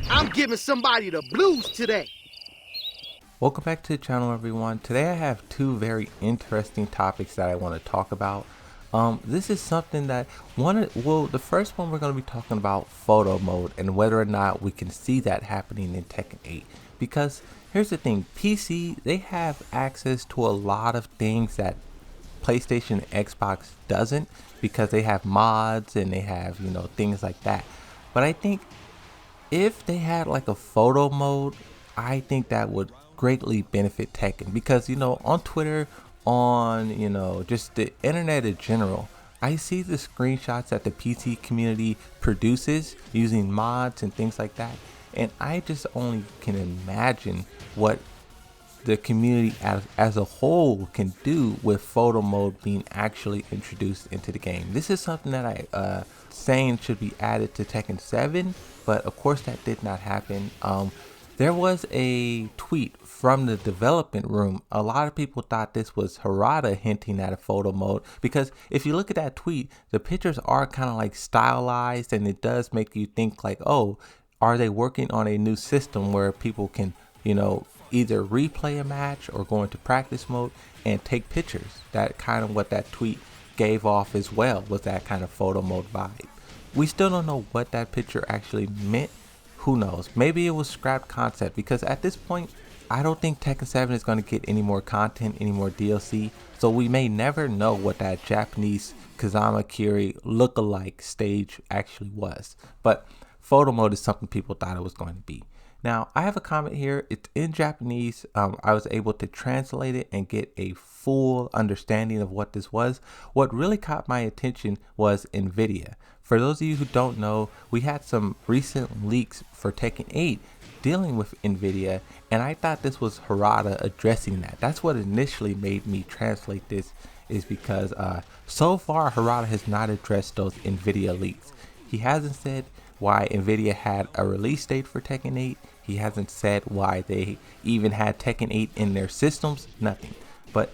I'm giving somebody the blues today. Welcome back to the channel, everyone. Today I have two very interesting topics that I want to talk about. This is something that the first one we're going to be talking about photo mode and whether or not we can see that happening in Tekken 8. Because here's the thing, PC, they have access to a lot of things that PlayStation and Xbox doesn't, because they have mods and they have, things like that. But I think if they had like a photo mode, I think that would greatly benefit Tekken, because on Twitter, on just the internet in general, I see the screenshots that the PC community produces using mods and things like that, and I just only can imagine what the community as a whole can do with photo mode being actually introduced into the game. This is something that I saying should be added to Tekken 7, but of course that did not happen. There was a tweet from the development room. A lot of people thought this was Harada hinting at a photo mode, because if you look at that tweet, the pictures are kind of like stylized, and it does make you think like, oh, are they working on a new system where people can, either replay a match or go into practice mode and take pictures? That kind of what that tweet gave off as well, was that kind of photo mode vibe. We still don't know what that picture actually meant. Who knows? Maybe it was scrapped concept, because at this point, I don't think Tekken 7 is going to get any more content, any more DLC. So we may never know what that Japanese Kazama Kiri look-alike stage actually was. But photo mode is something people thought it was going to be. Now, I have a comment here. It's in Japanese. I was able to translate it and get a full understanding of what this was. What really caught my attention was NVIDIA. For those of you who don't know, we had some recent leaks for Tekken 8 dealing with NVIDIA, and I thought this was Harada addressing that. That's what initially made me translate this, is because so far Harada has not addressed those NVIDIA leaks. He hasn't said why NVIDIA had a release date for Tekken 8. He hasn't said why they even had Tekken 8 in their systems. Nothing. But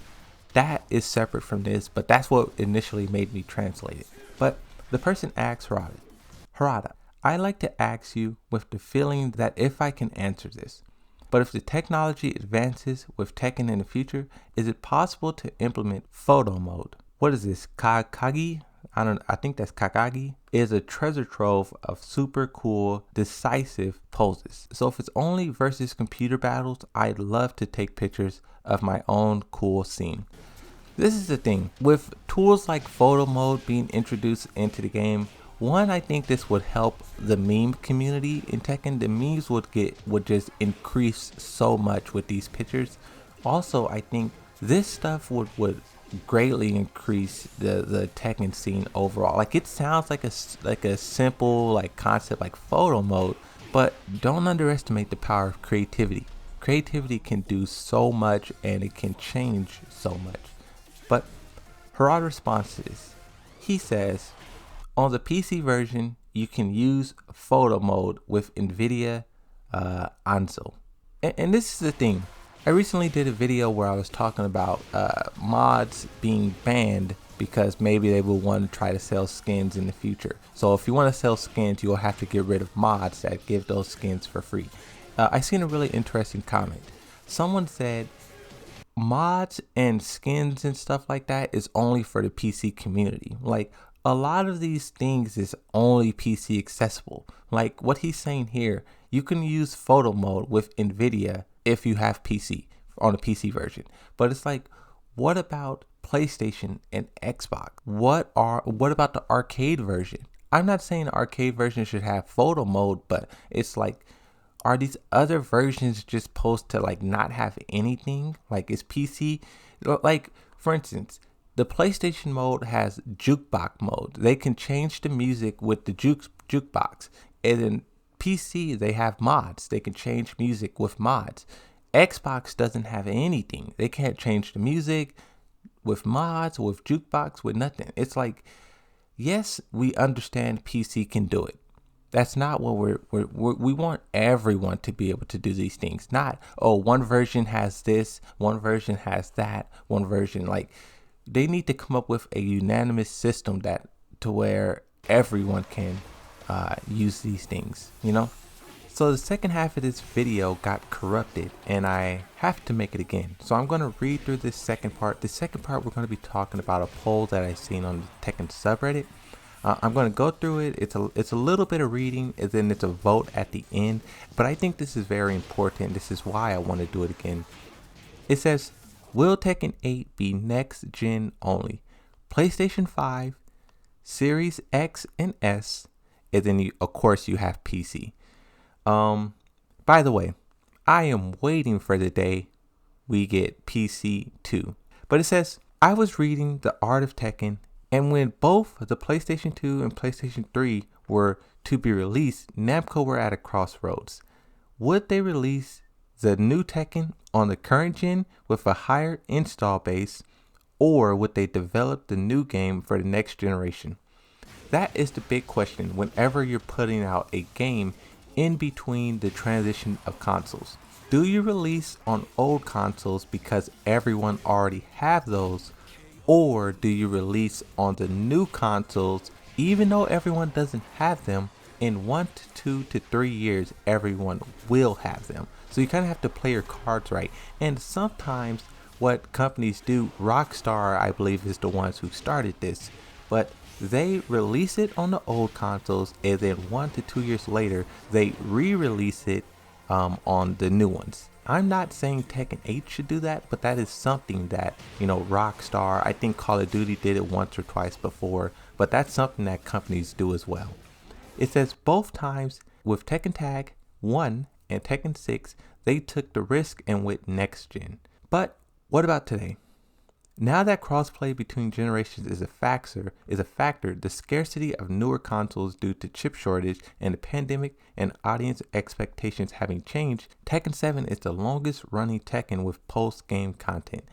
that is separate from this, but that's what initially made me translate it. But the person asks Harada, I like to ask you with the feeling that if I can answer this, but if the technology advances with Tekken in the future, is it possible to implement photo mode? What is this, Kakagi? I think that's Kakagi, is a treasure trove of super cool, decisive poses. So if it's only versus computer battles, I'd love to take pictures of my own cool scene. This is the thing, with tools like photo mode being introduced into the game, one, I think this would help the meme community in Tekken. The memes would just increase so much with these pictures. Also, I think this stuff would greatly increase the Tekken scene overall. Like, it sounds like a simple like concept like photo mode, but don't underestimate the power of creativity. Creativity can do so much, and it can change so much. But Harada responds to this. He says, on the PC version, you can use photo mode with NVIDIA Anso. And this is the thing. I recently did a video where I was talking about mods being banned because maybe they will want to try to sell skins in the future. So if you want to sell skins, you'll have to get rid of mods that give those skins for free. I seen a really interesting comment. Someone said, mods and skins and stuff like that is only for the PC community. Like, a lot of these things is only PC accessible. Like what he's saying here, you can use photo mode with NVIDIA if you have PC, on the PC version. But it's like, what about PlayStation and Xbox? What about the arcade version? I'm not saying the arcade version should have photo mode, but it's like, are these other versions just supposed to like not have anything? Like, is PC, like for instance, the PlayStation mode has jukebox mode. They can change the music with the jukebox. And in PC, they have mods. They can change music with mods. Xbox doesn't have anything. They can't change the music with mods, with jukebox, with nothing. It's like, yes, we understand PC can do it. That's not what we want everyone to be able to do these things. Not, oh, one version has this, one version has that, one version, like, they need to come up with a unanimous system to where everyone can use these things, So the second half of this video got corrupted and I have to make it again. So I'm going to read through this second part. The second part, we're going to be talking about a poll that I seen on the Tekken subreddit. I'm going to go through it. It's a little bit of reading and then it's a vote at the end. But I think this is very important. This is why I want to do it again. It says, will Tekken 8 be next gen only? PlayStation 5, Series X and S, and then of course you have PC. By the way, I am waiting for the day we get PC 2. But it says, I was reading The Art of Tekken, and when both the PlayStation 2 and PlayStation 3 were to be released, Namco were at a crossroads. Would they release the new Tekken on the current gen with a higher install base, or would they develop the new game for the next generation? That is the big question whenever you're putting out a game in between the transition of consoles. Do you release on old consoles because everyone already have those, or do you release on the new consoles even though everyone doesn't have them? In 1 to 2 to 3 years everyone will have them. So you kind of have to play your cards right. And sometimes what companies do, Rockstar I believe is the ones who started this, but they release it on the old consoles and then 1 to 2 years later they re-release it on the new ones. I'm not saying Tekken 8 should do that, but that is something that, you know, Rockstar, I think Call of Duty did it once or twice before, but that's something that companies do as well. It says both times with Tekken Tag 1 and Tekken 6, they took the risk and went next gen. But what about today? Now that crossplay between generations is a factor, the scarcity of newer consoles due to chip shortage and the pandemic and audience expectations having changed, Tekken 7 is the longest running Tekken with post-game content.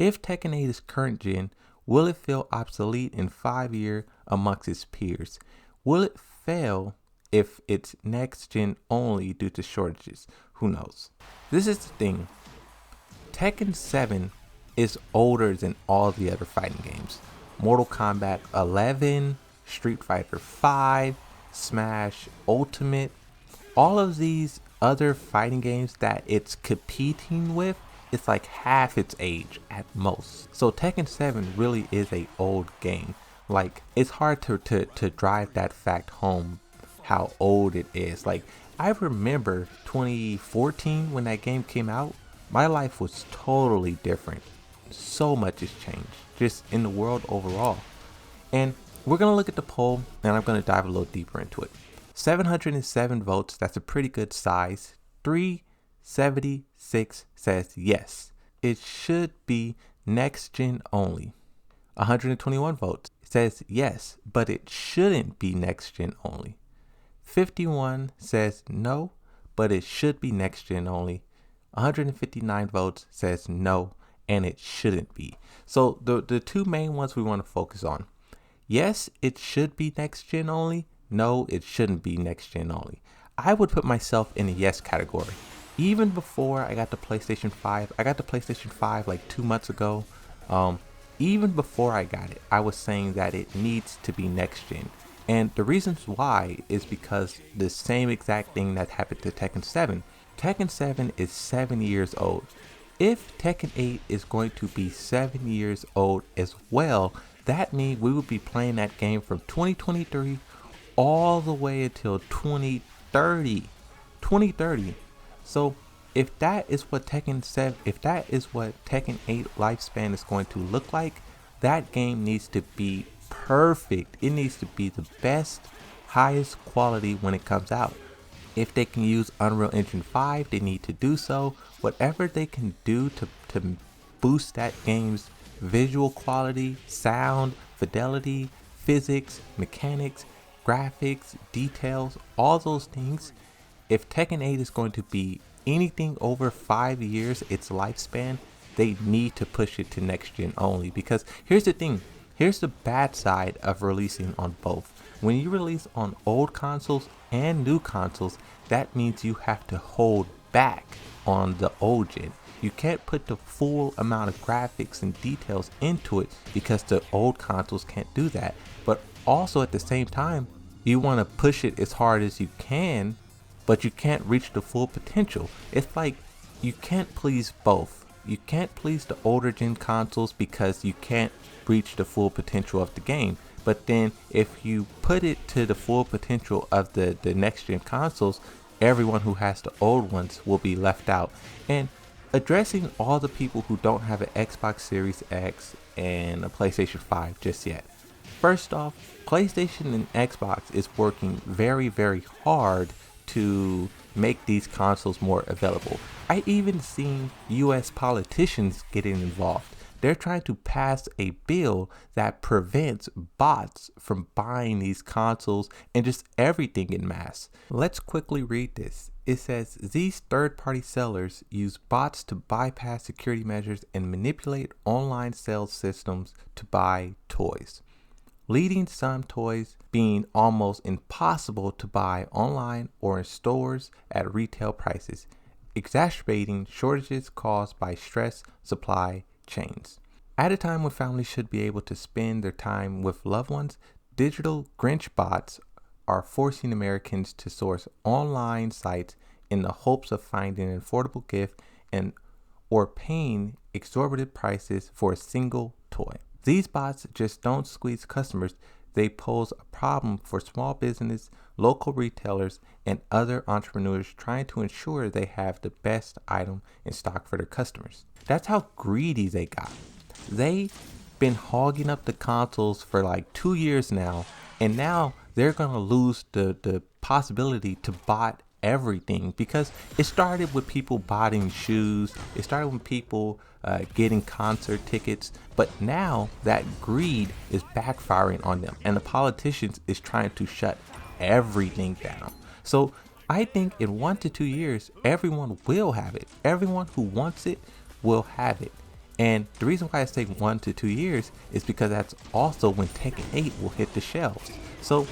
If Tekken 8 is current gen, will it feel obsolete in 5 years amongst its peers? Will it fail if it's next gen only due to shortages? Who knows? This is the thing. Tekken 7 is older than all the other fighting games. Mortal Kombat 11, Street Fighter 5, Smash Ultimate, all of these other fighting games that it's competing with, it's like half its age at most. So Tekken 7 really is a old game. Like, it's hard to drive that fact home, how old it is. Like, I remember 2014 when that game came out, my life was totally different. So much has changed just in the world overall. And we're going to look at the poll and I'm going to dive a little deeper into it. 707 votes, that's a pretty good size. 376 says yes, it should be next gen only. 121 votes says yes, but it shouldn't be next gen only. 51 says no, but it should be next gen only. 159 votes says no, and it shouldn't be. So the two main ones we want to focus on. Yes, it should be next gen only. No, it shouldn't be next gen only. I would put myself in the yes category. Even before I got the PlayStation 5, I got the PlayStation 5 like 2 months ago. Even before I got it, I was saying that it needs to be next gen. And the reasons why is because the same exact thing that happened to Tekken 7. Tekken 7 is 7 years old. If Tekken 8 is going to be 7 years old as well, that means we will be playing that game from 2023 all the way until 2030. So if that is what Tekken 7, if that is what Tekken 8 lifespan is going to look like, that game needs to be perfect. It needs to be the best, highest quality when it comes out. If they can use Unreal Engine 5, they need to do so. Whatever they can do to boost that game's visual quality, sound, fidelity, physics, mechanics, graphics, details, all those things. If Tekken 8 is going to be anything over 5 years, its lifespan, they need to push it to next gen only. Because here's the thing. Here's the bad side of releasing on both. When you release on old consoles and new consoles, that means you have to hold back on the old gen. You can't put the full amount of graphics and details into it because the old consoles can't do that. But also at the same time, you want to push it as hard as you can but you can't reach the full potential. It's like you can't please both. You can't please the older gen consoles because you can't reach the full potential of the game. But then if you put it to the full potential of the next gen consoles, everyone who has the old ones will be left out. And addressing all the people who don't have an Xbox Series X and a PlayStation 5 just yet. First off, PlayStation and Xbox is working very, very hard to make these consoles more available. I even seen US politicians getting involved. They're trying to pass a bill that prevents bots from buying these consoles and just everything in mass. Let's quickly read this. It says, these third-party sellers use bots to bypass security measures and manipulate online sales systems to buy toys, leading some toys being almost impossible to buy online or in stores at retail prices, exacerbating shortages caused by stressed supply chains. At a time when families should be able to spend their time with loved ones, digital Grinch bots are forcing Americans to source online sites in the hopes of finding an affordable gift and or paying exorbitant prices for a single toy. These bots just don't squeeze customers, they pose a problem for small business, local retailers, and other entrepreneurs trying to ensure they have the best item in stock for their customers. That's how greedy they got. They've been hogging up the consoles for like 2 years now, and now they're gonna lose the possibility to bot everything, because it started with people botting shoes, it started with people getting concert tickets, but now that greed is backfiring on them, and the politicians is trying to shut everything down. So I think in 1 to 2 years, everyone will have it. Everyone who wants it will have it. And the reason why I say 1 to 2 years is because that's also when Tekken 8 will hit the shelves. So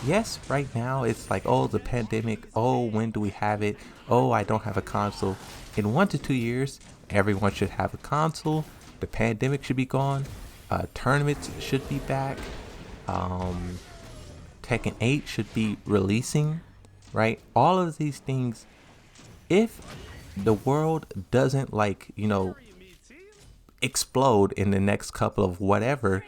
yes, right now it's like, oh, the pandemic, oh, when do we have it? Oh, I don't have a console. In 1 to 2 years, everyone should have a console. The pandemic should be gone. Tournaments should be back. Tekken 8 should be releasing, right? All of these things, if the world doesn't explode in the next couple of whatever,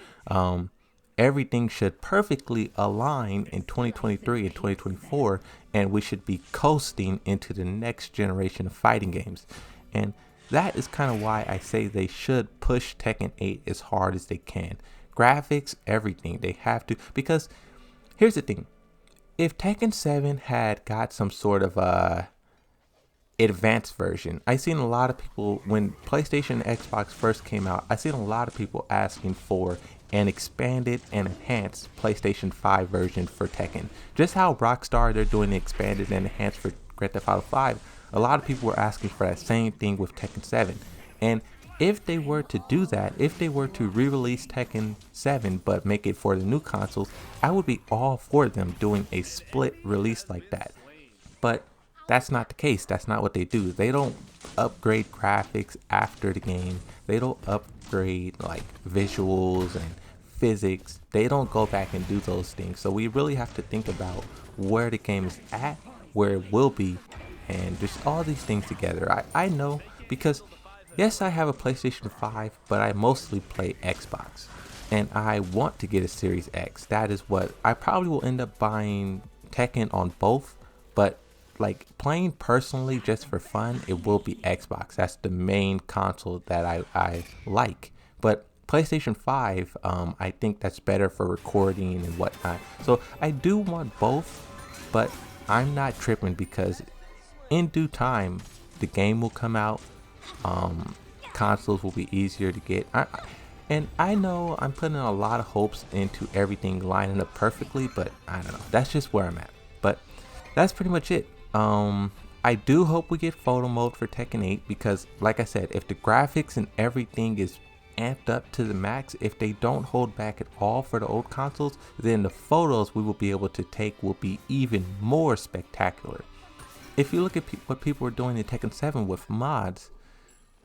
everything should perfectly align in 2023 and 2024, and we should be coasting into the next generation of fighting games. And that is kind of why I say they should push Tekken 8 as hard as they can. Graphics, everything, they have to, because here's the thing. If Tekken 7 had got some sort of advanced version, I seen a lot of people, when PlayStation and Xbox first came out, I seen a lot of people asking for an expanded and enhanced PlayStation 5 version for Tekken. Just how Rockstar, they're doing the expanded and enhanced for Grand Theft Auto 5, a lot of people were asking for that same thing with Tekken 7. And if they were to do that, if they were to re-release Tekken 7 but make it for the new consoles, I would be all for them doing a split release like that. But that's not the case. That's not what they do. They don't upgrade graphics after the game. They don't upgrade like visuals and physics. They don't go back and do those things. So we really have to think about where the game is at, where it will be, and just all these things together. I know, because yes, I have a PlayStation 5, but I mostly play Xbox, and I want to get a Series X. That is what I probably will end up buying. Tekken on both, but like playing personally just for fun, it will be Xbox. That's the main console that I like. But PlayStation 5, I think that's better for recording and whatnot. So I do want both, but I'm not tripping, because in due time the game will come out. Consoles will be easier to get. And I know I'm putting a lot of hopes into everything lining up perfectly, but I don't know. That's just where I'm at. But that's pretty much it. I do hope we get photo mode for Tekken 8, because like I said, if the graphics and everything is amped up to the max, if they don't hold back at all for the old consoles, then the photos we will be able to take will be even more spectacular. If you look at what people are doing in Tekken 7 with mods,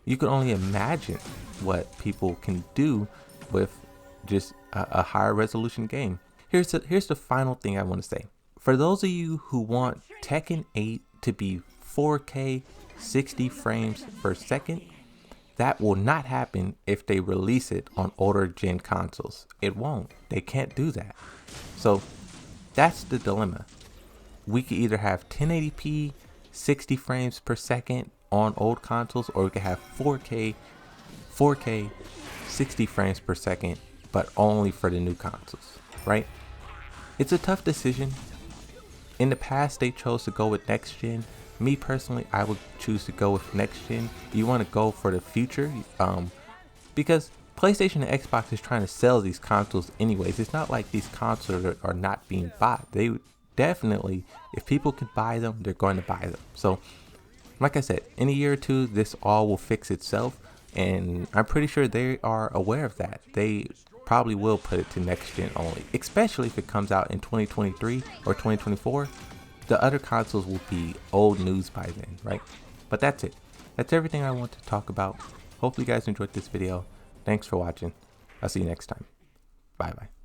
you can only imagine what people can do with just a higher resolution game. Here's the final thing I want to say. For those of you who want Tekken 8 to be 4K 60 frames per second. That will not happen if they release it on older gen consoles. It won't. They can't do that. So that's the dilemma. We could either have 1080p 60 frames per second on old consoles, or we could have 4K 60 frames per second, but only for the new consoles, right? It's a tough decision. In the past, they chose to go with next gen. Me personally, I would choose to go with next gen. You want to go for the future, because PlayStation and Xbox is trying to sell these consoles anyways. It's not like these consoles are not being bought. They definitely, if people could buy them, they're going to buy them. So like I said, in a year or two, this all will fix itself, and I'm pretty sure they are aware of that. They probably will put it to next gen only, especially if it comes out in 2023 or 2024. The other consoles will be old news by then, right? But that's it. That's everything I want to talk about. Hopefully you guys enjoyed this video. Thanks for watching. I'll see you next time. Bye bye.